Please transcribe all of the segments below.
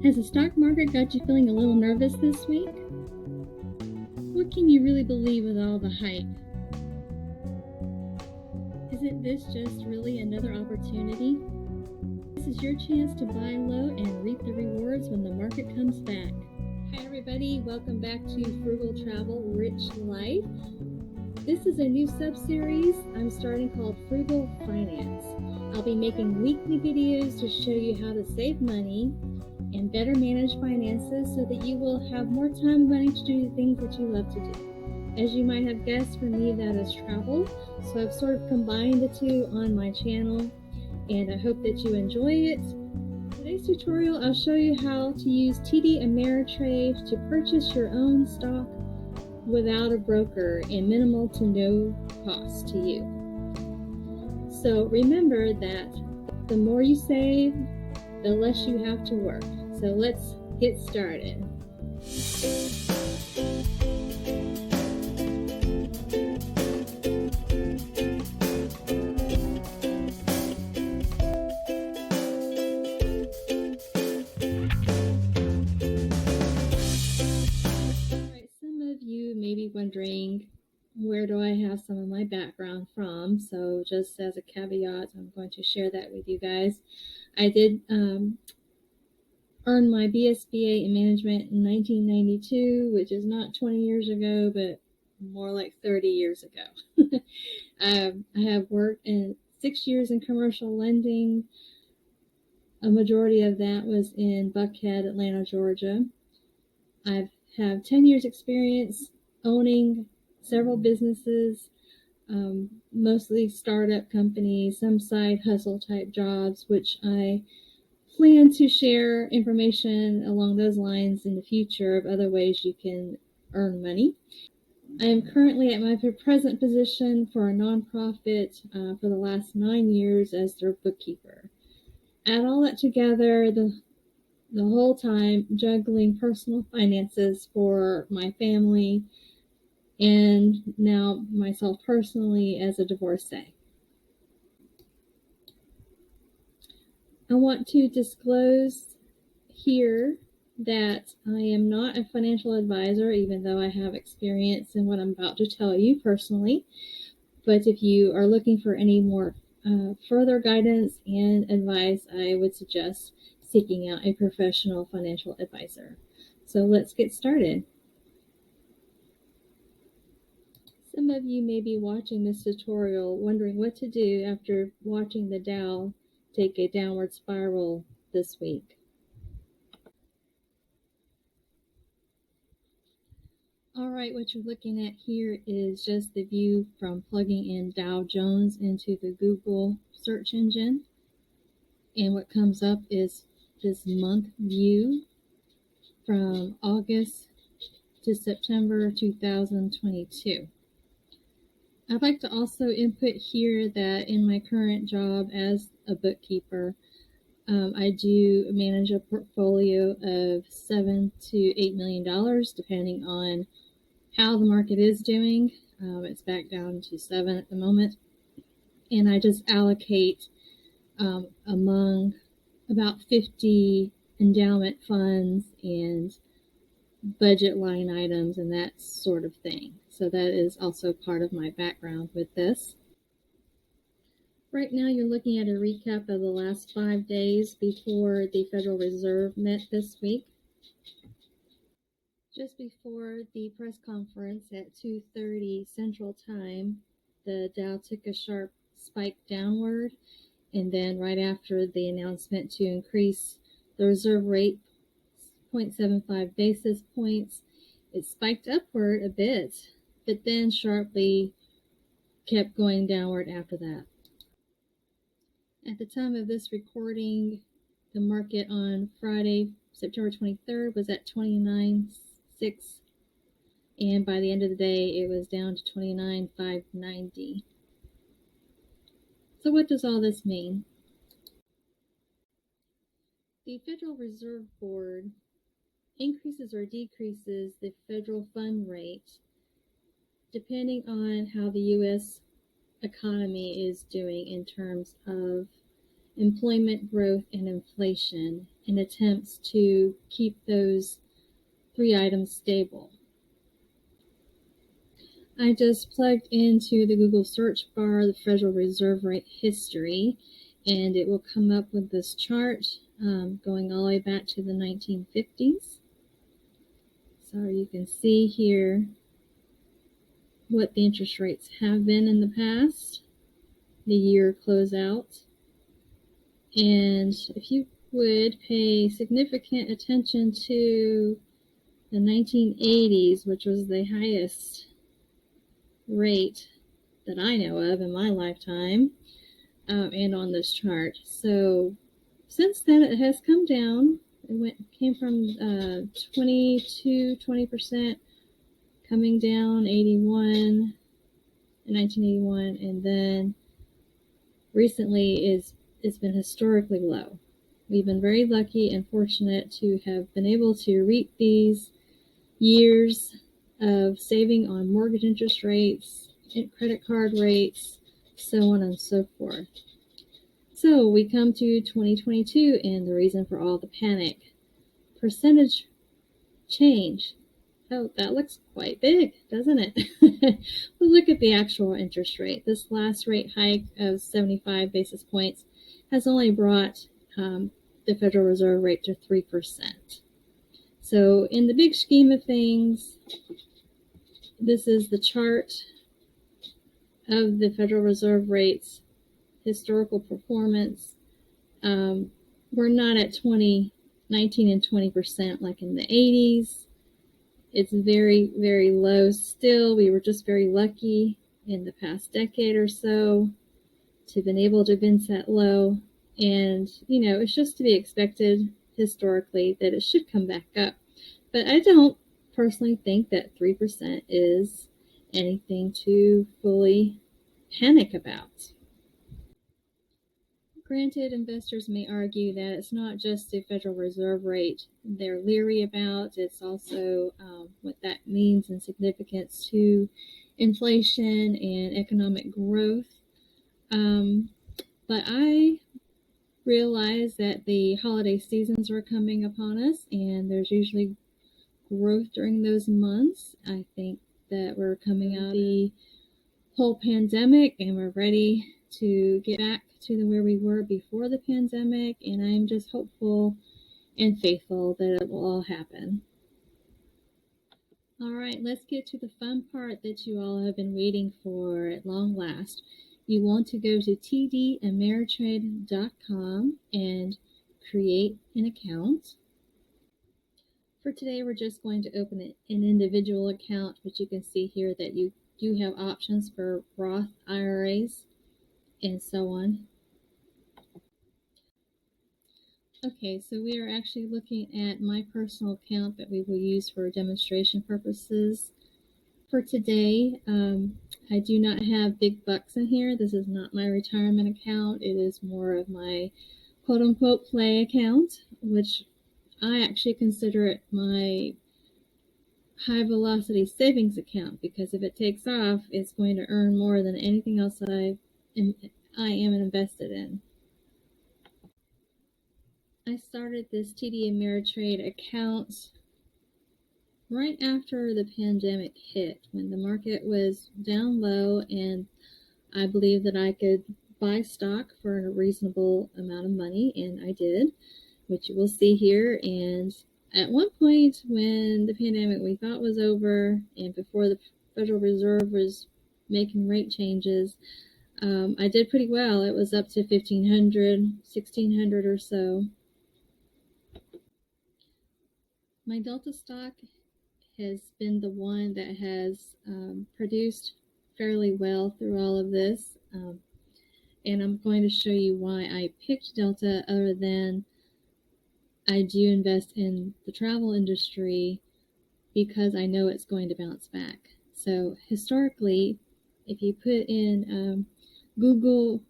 Has the stock market got you feeling a little nervous this week? What can you really believe with all the hype? Isn't this just really another opportunity? This is your chance to buy low and reap the rewards when the market comes back. Hi everybody, welcome back to Frugal Travel, Rich Life. This is a new sub-series I'm starting called Frugal Finance. I'll be making weekly videos to show you how to save money and better manage finances so that you will have more time and money to do the things that you love to do. As you might have guessed, for me that is travel, so I've sort of combined the two on my channel, and I hope that you enjoy it. In today's tutorial, I'll show you how to use TD Ameritrade to purchase your own stock without a broker and minimal to no cost to you. So remember that the more you save, the less you have to work. So let's get started. Alright, some of you may be wondering, where do I have some of my background from? So just as a caveat, I'm going to share that with you guys. I did earned my BSBA in management in 1992, which is not 20 years ago, but more like 30 years ago. I have worked in 6 years in commercial lending. A majority of that was in Buckhead, Atlanta, Georgia. I have 10 years experience owning several businesses, mostly startup companies, some side hustle type jobs, which I plan to share information along those lines in the future of other ways you can earn money. I am currently at my present position for a nonprofit for the last 9 years as their bookkeeper. Add all that together, the whole time juggling personal finances for my family and now myself personally as a divorcee. I want to disclose here that I am not a financial advisor, even though I have experience in what I'm about to tell you personally. But if you are looking for any more further guidance and advice, I would suggest seeking out a professional financial advisor. So let's get started. Some of you may be watching this tutorial wondering what to do after watching the Dow take a downward spiral this week. All right, what you're looking at here is just the view from plugging in Dow Jones into the Google search engine. And what comes up is this month view from August to September 2022. I'd like to also input here that in my current job as a bookkeeper, I do manage a portfolio of $7 to $8 million, depending on how the market is doing. It's back down to 7 at the moment. And I just allocate among about 50 endowment funds and budget line items and that sort of thing. So that is also part of my background with this. Right now you're looking at a recap of the last 5 days before the Federal Reserve met this week. Just before the press conference at 2:30 Central Time, the Dow took a sharp spike downward, and then right after the announcement to increase the reserve rate 0.75 basis points, it spiked upward a bit, but then sharply kept going downward after that. At the time of this recording, the market on Friday, September 23rd was at 29.6, and by the end of the day, it was down to 29.590. So what does all this mean? The Federal Reserve Board increases or decreases the federal fund rate depending on how the U.S. economy is doing in terms of employment growth, and inflation in attempts to keep those three items stable. I just plugged into the Google search bar the Federal Reserve rate history, and it will come up with this chart going all the way back to the 1950s. So you can see here what the interest rates have been in the past, the year closeout. And if you would pay significant attention to the 1980s, which was the highest rate that I know of in my lifetime, and on this chart. So since then it has come down. It came from 20%, coming down 1981, and then recently it's been historically low. We've been very lucky and fortunate to have been able to reap these years of saving on mortgage interest rates, credit card rates, so on and so forth. So we come to 2022 and the reason for all the panic. Percentage change. Oh, that looks quite big, doesn't it? Well, look at the actual interest rate. This last rate hike of 75 basis points has only brought the Federal Reserve rate to 3%. So in the big scheme of things, this is the chart of the Federal Reserve rate's historical performance. We're not at 19 and 20% like in the 80s. It's very, very low still. We were just very lucky in the past decade or so to have been able to bench that low. And, it's just to be expected historically that it should come back up. But I don't personally think that 3% is anything to fully panic about. Granted, investors may argue that it's not just the Federal Reserve rate they're leery about, it's also what that means in significance to inflation and economic growth. But I realize that the holiday seasons are coming upon us, and there's usually growth during those months. I think that we're coming out of the whole pandemic and we're ready to get back to where we were before the pandemic, and I'm just hopeful and faithful that it will all happen. All right, let's get to the fun part that you all have been waiting for at long last. You want to go to TD Ameritrade.com and create an account. For today, we're just going to open an individual account, but you can see here that you do have options for Roth IRAs and so on. Okay, so we are actually looking at my personal account that we will use for demonstration purposes. For today, I do not have big bucks in here. This is not my retirement account. It is more of my quote-unquote play account, which I actually consider it my high-velocity savings account, because if it takes off, it's going to earn more than anything else that I am invested in. I started this TD Ameritrade account right after the pandemic hit, when the market was down low, and I believed that I could buy stock for a reasonable amount of money, and I did, which you will see here. And at one point when the pandemic we thought was over, and before the Federal Reserve was making rate changes, I did pretty well. It was up to $1,500, $1,600 or so. My Delta stock has been the one that has produced fairly well through all of this. And I'm going to show you why I picked Delta, other than I do invest in the travel industry because I know it's going to bounce back. So historically, if you put in Google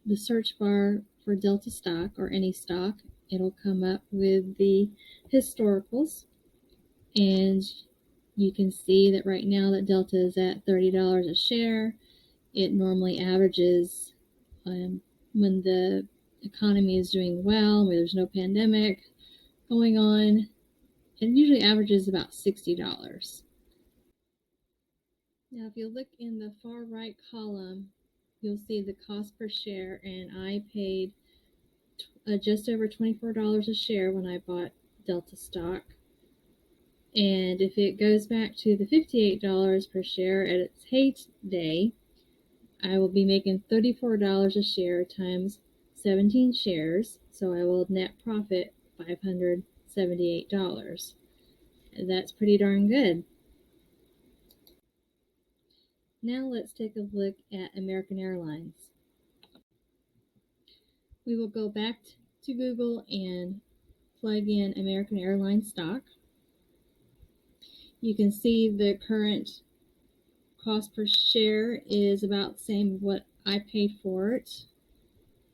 the search bar for Delta stock or any stock, it'll come up with the historicals, and you can see that right now that Delta is at $30 a share. It normally averages, when the economy is doing well, where there's no pandemic going on, it usually averages about $60. Now, if you look in the far right column, you'll see the cost per share, and I paid just over $24 a share when I bought Delta stock. And if it goes back to the $58 per share at its heyday, I will be making $34 a share times 17 shares, so I will net profit $578. That's pretty darn good. Now let's take a look at American Airlines. We will go back to Google and plug in American Airlines stock. You can see the current cost per share is about the same as what I paid for it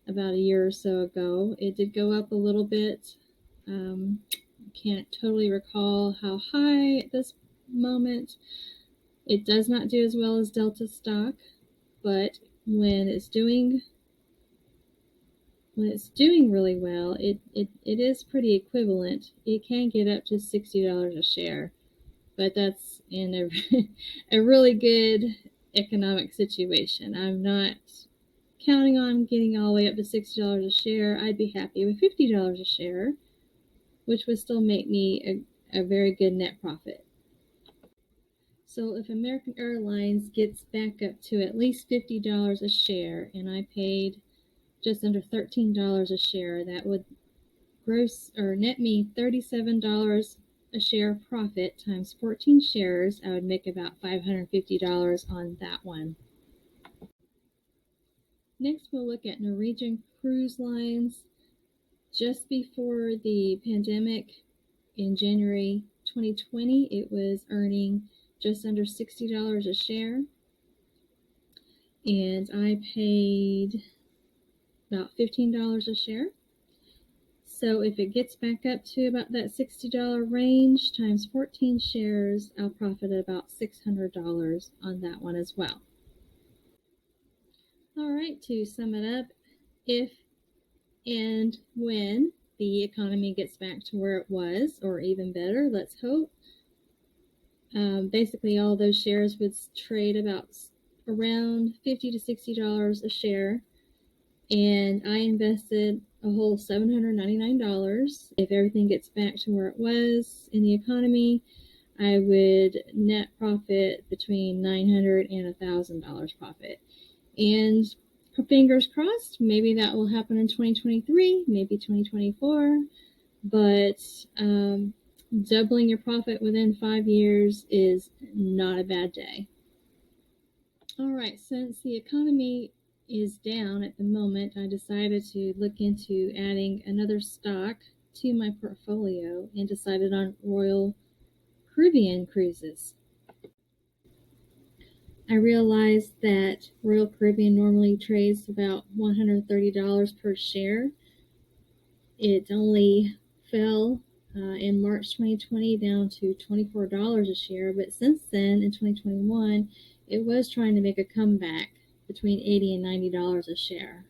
about a year or so ago. It did go up a little bit. Can't totally recall how high at this moment. It does not do as well as Delta stock, but when it's doing really well, it is pretty equivalent. It can get up to $60 a share, but that's in a really good economic situation. I'm not counting on getting all the way up to $60 a share. I'd be happy with $50 a share, which would still make me a very good net profit. So if American Airlines gets back up to at least $50 a share, and I paid just under $13 a share, that would gross or net me $37 a share profit times 14 shares. I would make about $550 on that one. Next, we'll look at Norwegian Cruise Lines. Just before the pandemic in January 2020, it was earning just under $60 a share, and I paid about $15 a share. So if it gets back up to about that $60 range times 14 shares, I'll profit about $600 on that one as well. All right, to sum it up, if and when the economy gets back to where it was, or even better, let's hope, basically all those shares would trade about around $50 to $60 a share, and I invested a whole $799. If everything gets back to where it was in the economy, I would net profit between $900 and $1,000 profit. And fingers crossed, maybe that will happen in 2023, maybe 2024, but doubling your profit within 5 years is not a bad day. All right, since the economy is down at the moment, I decided to look into adding another stock to my portfolio and decided on Royal Caribbean Cruises. I realized that Royal Caribbean normally trades about $130 per share. It only fell in March 2020 down to $24 a share, but since then, in 2021, it was trying to make a comeback between $80 and $90 a share.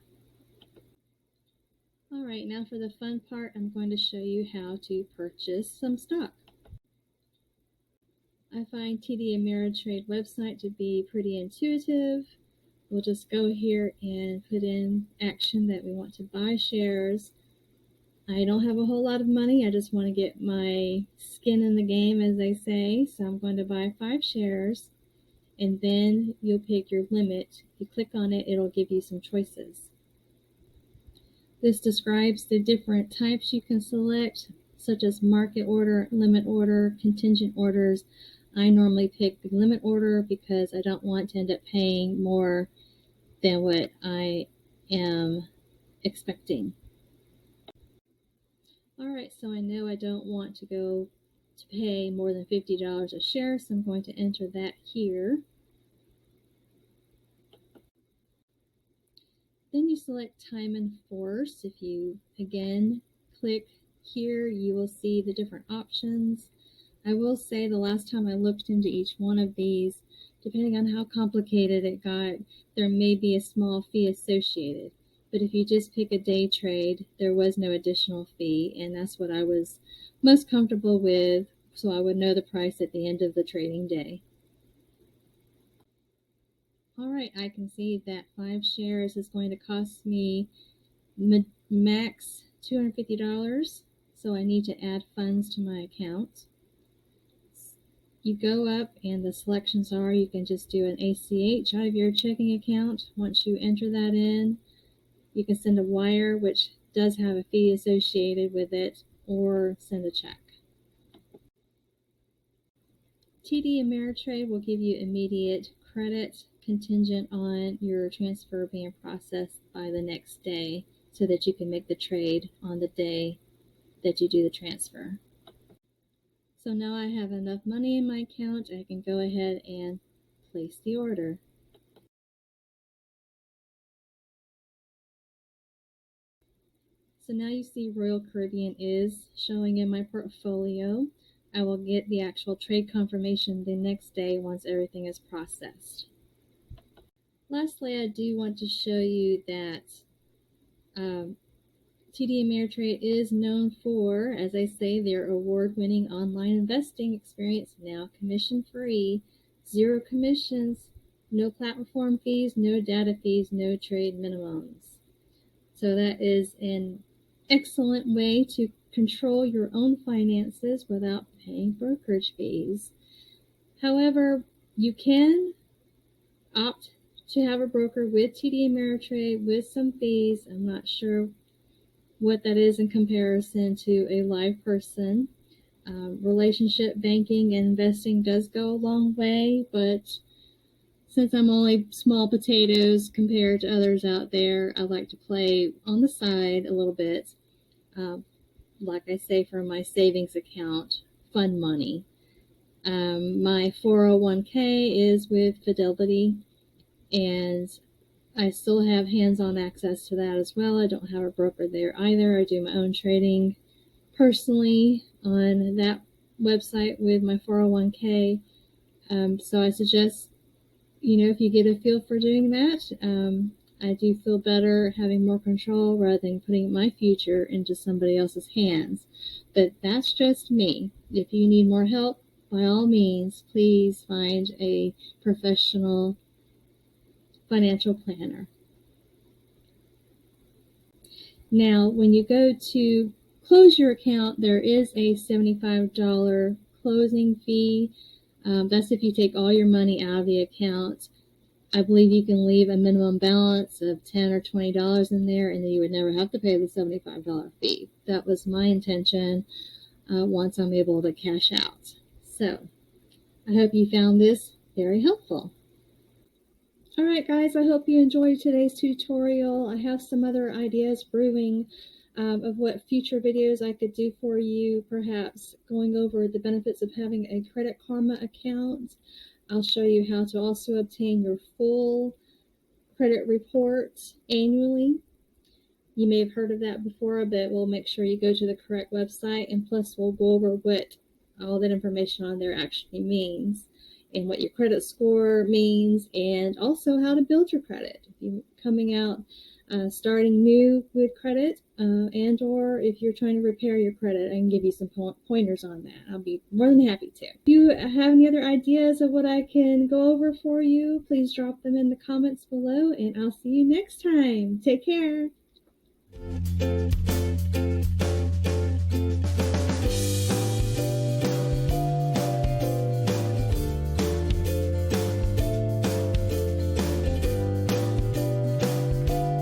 All right, now for the fun part, I'm going to show you how to purchase some stock. I find TD Ameritrade website to be pretty intuitive. We'll just go here and put in action that we want to buy shares. I don't have a whole lot of money. I just want to get my skin in the game, as they say. So I'm going to buy 5 shares, and then you'll pick your limit. If you click on it, it'll give you some choices. This describes the different types you can select, such as market order, limit order, contingent orders. I normally pick the limit order because I don't want to end up paying more than what I am expecting. All right, so I know I don't want to go to pay more than $50 a share, so I'm going to enter that here. Then you select time and force. If you, again, click here, you will see the different options. I will say the last time I looked into each one of these, depending on how complicated it got, there may be a small fee associated. But if you just pick a day trade, there was no additional fee, and that's what I was most comfortable with, so I would know the price at the end of the trading day. All right, I can see that 5 shares is going to cost me max $250, so I need to add funds to my account. You go up and the selections are, you can just do an ACH out of your checking account. Once you enter that in, you can send a wire, which does have a fee associated with it, or send a check. TD Ameritrade will give you immediate credit contingent on your transfer being processed by the next day so that you can make the trade on the day that you do the transfer. So now I have enough money in my account, I can go ahead and place the order. So now you see Royal Caribbean is showing in my portfolio. I will get the actual trade confirmation the next day once everything is processed. Lastly, I do want to show you that TD Ameritrade is known for, as I say, their award-winning online investing experience, now commission-free, 0 commissions, no platform fees, no data fees, no trade minimums. So that is an excellent way to control your own finances without paying brokerage fees. However, you can opt to have a broker with TD Ameritrade with some fees. I'm not sure what that is in comparison to a live person. Relationship banking and investing does go a long way, but since I'm only small potatoes compared to others out there, I like to play on the side a little bit. Like I say, for my savings account, fun money. My 401k is with Fidelity, and I still have hands-on access to that as well. I don't have a broker there either. I do my own trading personally on that website with my 401k. So I suggest, if you get a feel for doing that, I do feel better having more control rather than putting my future into somebody else's hands. But that's just me. If you need more help, by all means, please find a professional financial planner. Now, when you go to close your account, there is a $75 closing fee. That's if you take all your money out of the account. I believe you can leave a minimum balance of $10 or $20 in there, and then you would never have to pay the $75 fee. That was my intention once I'm able to cash out. So I hope you found this very helpful. All right, guys, I hope you enjoyed today's tutorial. I have some other ideas brewing of what future videos I could do for you, perhaps going over the benefits of having a Credit Karma account. I'll show you how to also obtain your full credit report annually. You may have heard of that before, but we'll make sure you go to the correct website, and plus we'll go over what all that information on there actually means and what your credit score means, and also how to build your credit. If you're coming out starting new with credit, and or if you're trying to repair your credit, I can give you some pointers on that. I'll be more than happy to. If you have any other ideas of what I can go over for you, please drop them in the comments below, and I'll see you next time. Take care.